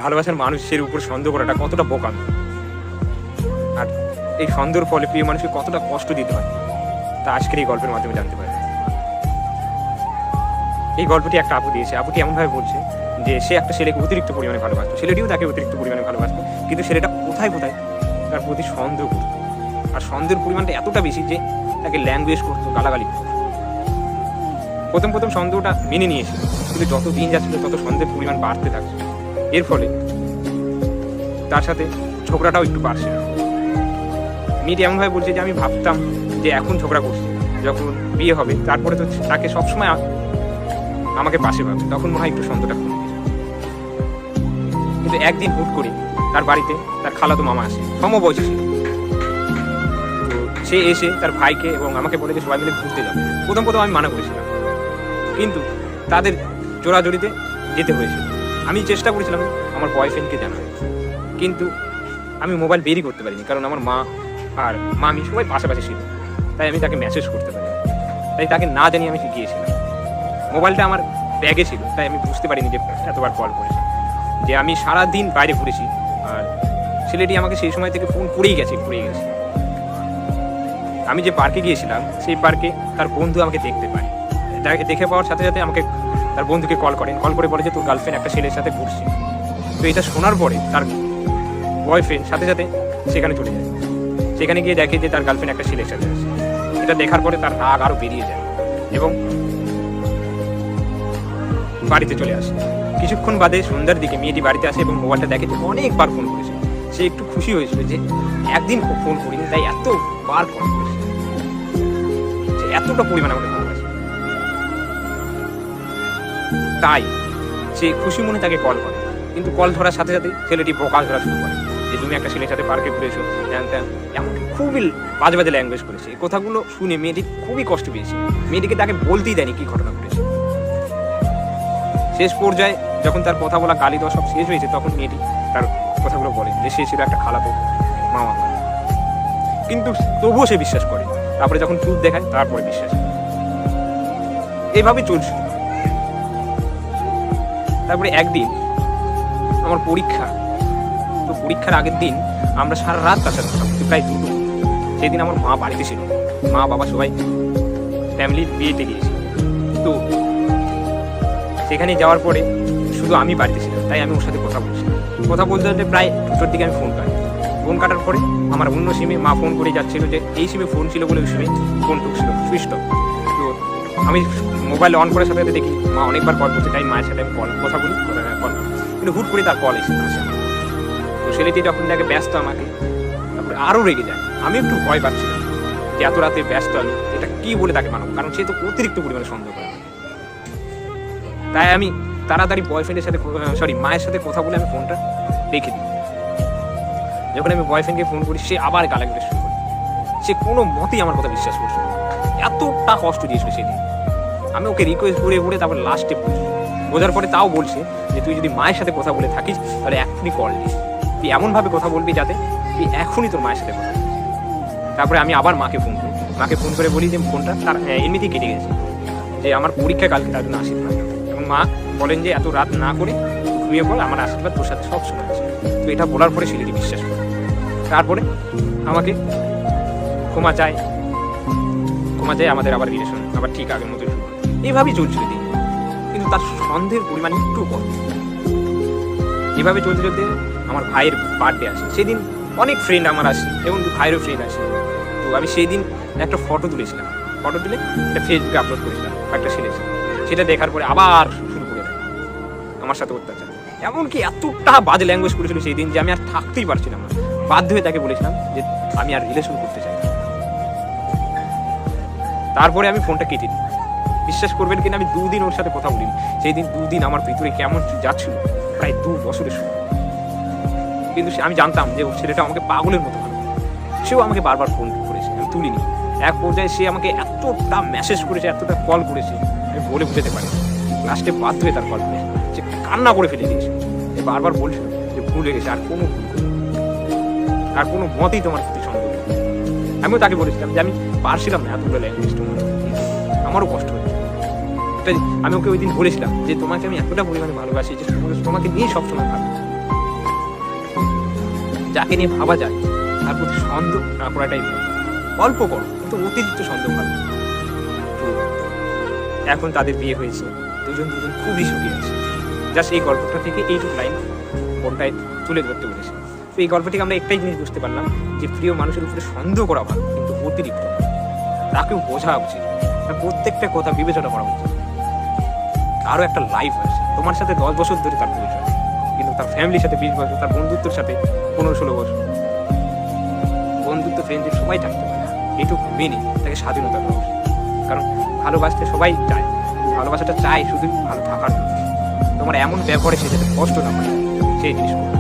ভালোবাসার মানুষের উপর সন্দেহ করাটা কতটা বোকামি, আর এই সন্দেহের ফলে প্রিয় মানুষকে কতটা কষ্ট দিতে হয় তা আজকের এই গল্পের মাধ্যমে জানতে পারে। এই গল্পটি একটা আপু দিয়েছে। আপুটি এমনভাবে বলছে যে সে একটা ছেলেকে অতিরিক্ত পরিমাণে ভালোবাসতো, ছেলেটিও তাকে অতিরিক্ত পরিমাণে ভালোবাসতো, কিন্তু ছেলেটা কোথায় কোথায় তার প্রতি সন্দেহ করতো, আর সন্দেহের পরিমাণটা এতটা বেশি যে তাকে ল্যাঙ্গুয়েজ করতো, গালাগালি করতো। প্রথম প্রথম সন্দেহটা মেনে নিয়েছিল, কিন্তু যত দিন যাচ্ছিল তত সন্দেহের পরিমাণ বাড়তে থাকছে। এর ফলে তার সাথে ঝগড়াটাও একটু বাড়ছিল। মেয়েটি এমনভাবে বলছে যে আমি ভাবতাম যে এখন ঝগড়া করছি, যখন বিয়ে হবে তারপরে তো তাকে সবসময় আমাকে পাশে পাবে, তখন মনে হয় একটু সন্দেহটা কমবে। কিন্তু একদিন হুট করে তার বাড়িতে তার খালাতো মামা আসে, সমবয়সী ছিল। তো সে এসে তার ভাইকে এবং আমাকে বলে যে সবাই মিলে ঘুরতে যাবে। প্রথম প্রথম আমি মানা করেছিলাম, কিন্তু তাদের জোড়াজড়িতে যেতে হয়েছিল। আমি চেষ্টা করেছিলাম আমার বয়ফ্রেন্ডকে জানার, কিন্তু আমি মোবাইল বেরই করতে পারিনি, কারণ আমার মা আর মামি সবাই পাশাপাশি ছিল, তাই আমি তাকে মেসেজ করতে পারিনি। তাই তাকে না জানিয়ে আমি গিয়েছিলাম। মোবাইলটা আমার ব্যাগে ছিল, তাই আমি বুঝতে পারিনি যে এতবার কল করেছে, যে আমি সারাদিন বাইরে ঘুরেছি। আর ছেলেটি আমাকে সেই সময় থেকে ফোন করেই গেছে। আমি যে পার্কে গিয়েছিলাম সেই পার্কে তার বন্ধু আমাকে দেখতে পায়। দেখে পাওয়ার সাথে সাথে আমাকে তার বন্ধুকে কল করে বলে যে তোর গার্লফ্রেন্ড একটা ছেলের সাথে ঘুরছে। তো এটা শোনার পরে তার বয়ফ্রেন্ড সাথে সাথে সেখানে চলে যায়। সেখানে গিয়ে দেখে যে তার গার্লফ্রেন্ড একটা ছেলের সাথে আছে। এটা দেখার পরে তার রাগ আরও বেরিয়ে যায় এবং বাড়িতে চলে আসে। কিছুক্ষণ বাদে সন্ধ্যার দিকে মেয়েটি বাড়িতে আসে এবং মোবাইলটা দেখে যে অনেকবার ফোন করেছে। সে একটু খুশি হয়েছিল যে একদিন ফোন করিনি, তাই এতবার ফোন করেছে, যে এতটা পরিমাণে আমাকে ভালোবাসে। তাই সে খুশি মনে তাকে কল করে, কিন্তু কল ধরার সাথে সাথে ছেলেটি বকা ধরা শুরু করে যে তুমি একটা ছেলের সাথে পার্কে ঘুরেছো, এমন খুবই বাজে বাজে ল্যাঙ্গুয়েজ করেছে। এই কথাগুলো শুনে মেয়েটি খুবই কষ্ট পেয়েছে। মেয়েটিকে তাকে বলতেই দেয়নি কি ঘটনা ঘটেছে। শেষ পর্যায়ে যখন তার কথা বলা গালি দেওয়া সব শেষ হয়েছে, তখন মেয়েটি তার কথাগুলো বলে যে সে ছিল একটা খালাতো মামা, কিন্তু তবুও সে বিশ্বাস করে। তারপরে যখন প্রুফ দেখায় তারপরে বিশ্বাস করে। এইভাবেই চলছিল। তারপরে একদিন আমার পরীক্ষা, তো পরীক্ষার আগের দিন আমরা সারা রাত তার সাথে প্রায় 2টো। সেদিন আমার মা বাড়িতে ছিল, মা বাবা সবাই ফ্যামিলির বিয়েতে গিয়েছিল। তো সেখানে যাওয়ার পরে শুধু আমি বাড়িতে ছিলাম, তাই আমি ওর সাথে কথা বলতে প্রায় 2টোর দিকে আমি ফোন কাটার পরে আমার অন্য সিমে মা ফোন করে যাচ্ছিল যে এই সিমে ফোন ছিল বলে ওই সিমে ফোন ঢুকছিল সুইচ অফ। তো আমি মোবাইল অন করার সাথে সাথে দেখি মা অনেকবার কল করছে, তাই মায়ের সাথে আমি কথা বলি, কিন্তু হুট করে তার কল আসে। তো ছেলেটি যখন দেখে ব্যস্ত আমাকে, তারপরে আরও রেগে যায়। আমি একটু ভয় পাচ্ছিলাম যে এত রাতে ব্যস্ত আমি, এটা কি বলে তাকে মানব, কারণ সে তো অতিরিক্ত পরিমাণে সন্দেহ করে। তাই আমি তাড়াতাড়ি বয়ফ্রেন্ডের সাথে মায়ের সাথে কথা বলে আমি ফোনটা রেখে দিই। যখন আমি বয়ফ্রেন্ডকে ফোন করি, সে আবার গালাগালি শুরু করে। সে কোনো মতেই আমার কথা বিশ্বাস করছে না, এতটা কষ্ট দিয়েছিল সেদিন। আমি ওকে রিকোয়েস্ট করে তারপর লাস্টে বোঝার পরে তাও বলছে যে তুই যদি মায়ের সাথে কথা বলে থাকিস তাহলে এখনই কল দিস, তুই এমনভাবে কথা বলবি যাতে তুই এখনই তোর মায়ের সাথে কথা বলিস। তারপরে আমি আবার মাকে ফোন করে বলি যে ফোনটা তার এমনিতেই কেটে গেছে, যে আমার পরীক্ষা কালকে, তার জন্য আশীর্বাদ। এবং মা বলেন যে এত রাত না করে ঘুমিয়ে পড়, আমার আশীর্বাদ তোর সাথে সব সময় আছে। তো এটা বলার পরে ছেলেটি বিশ্বাস করে। তারপরে আমাকে ক্ষমা চায়, আমাদের আবার রিলেশন আবার ঠিক আগের মতো শুরু। এইভাবেই চলছিল দিন, কিন্তু তার সন্দেহের পরিমাণ একটু কম। এভাবে চলতে আমার ভাইয়ের বার্থডে আসে। সেদিন অনেক ফ্রেন্ড আমার আসে এবং ভাইয়েরও ফ্রেন্ড আসে। তো আমি সেই দিন একটা ফটো তুলে একটা ফেসবুকে আপলোড করেছিলাম একটা ছেলের সাথে। সেটা দেখার পরে আবার শুরু করে দেয় আমার সাথে অত্যাচার। এমনকি এতটা বাজে ল্যাঙ্গুয়েজ করেছিল সেই দিন যে আমি আর থাকতেই পারছিলাম না। বাধ্য হয়ে তাকে বলেছিলাম যে আমি আর রিলেশন করতে চাই না। তারপরে আমি ফোনটা কেটে দিই। বিশ্বাস করবেন কিনা, আমি 2 দিন ওর সাথে কথা বলিনি। সেই দিন 2 দিন আমার ভিতরে কেমন যাচ্ছিল, প্রায় 2 বছরের সময়। কিন্তু আমি জানতাম যে ওর ছেলেটা আমাকে পাগলের মতো ভালো, সেও আমাকে বারবার ফোন করেছে, আমি তুলিনি। এক পর্যায়ে সে আমাকে এতটা মেসেজ করেছে, এতটা কল করেছে, আমি বলে বুঝাতে পারি। লাস্টে বাধ্য হয়ে তার কল করেছে, সে কান্না করে ফেলে দিয়েছে। সে বারবার বলছিল যে ভুলে গেছে, আর কোনো মতেই তোমার প্রতি সন্দেহ নেই। আমিও তাকে বলেছিলাম যে আমি পারছিলাম না এতগুলো ল্যাঙ্গুয়েজটা, আমারও কষ্ট হয়েছে। আমি ওকে ওই দিন বলেছিলাম যে তোমাকে আমি এতটা পরিমাণে ভালোবাসি যে তোমাকে নিয়ে সবসময় ভাবি, যাকে নিয়ে ভাবা যায় তার প্রতি সন্দেহ না করাটাই ভালো। অল্প করো কিন্তু অতিরিক্ত সন্দেহ করো। তো এখন তাদের বিয়ে হয়েছে, দুজন খুবই সুখী আছে। জাস্ট এই গল্পটা থেকে এইটুকু লাইন মনটায় তুলে ধরতে বলেছে। তো এই গল্প থেকে আমরা একটাই জিনিস বুঝতে পারলাম যে প্রিয় মানুষের উপরে সন্দেহ করা ভালো কিন্তু অতিরিক্ত, তাকেও বোঝা উচিত, তার প্রত্যেকটা কথা বিবেচনা করা উচিত। আরও একটা লাইফ আছে, তোমার সাথে 10 বছর ধরে তার পরিচয়, কিন্তু তার ফ্যামিলির সাথে 20 বছর, তার বন্ধুত্বের সাথে 15-16 বছর। বন্ধুত্ব ফ্রেন্ডশিপ সবাই থাকতে পারে, এটুকু মেনে তাকে স্বাধীনতা দেওয়া উচিত। কারণ ভালোবাসতে সবাই চায়, ভালোবাসাটা চায় শুধু ভালো থাকার জন্য। তোমার এমন ব্যবহারে সে যাতে কষ্ট না পায় সেই জিনিসগুলো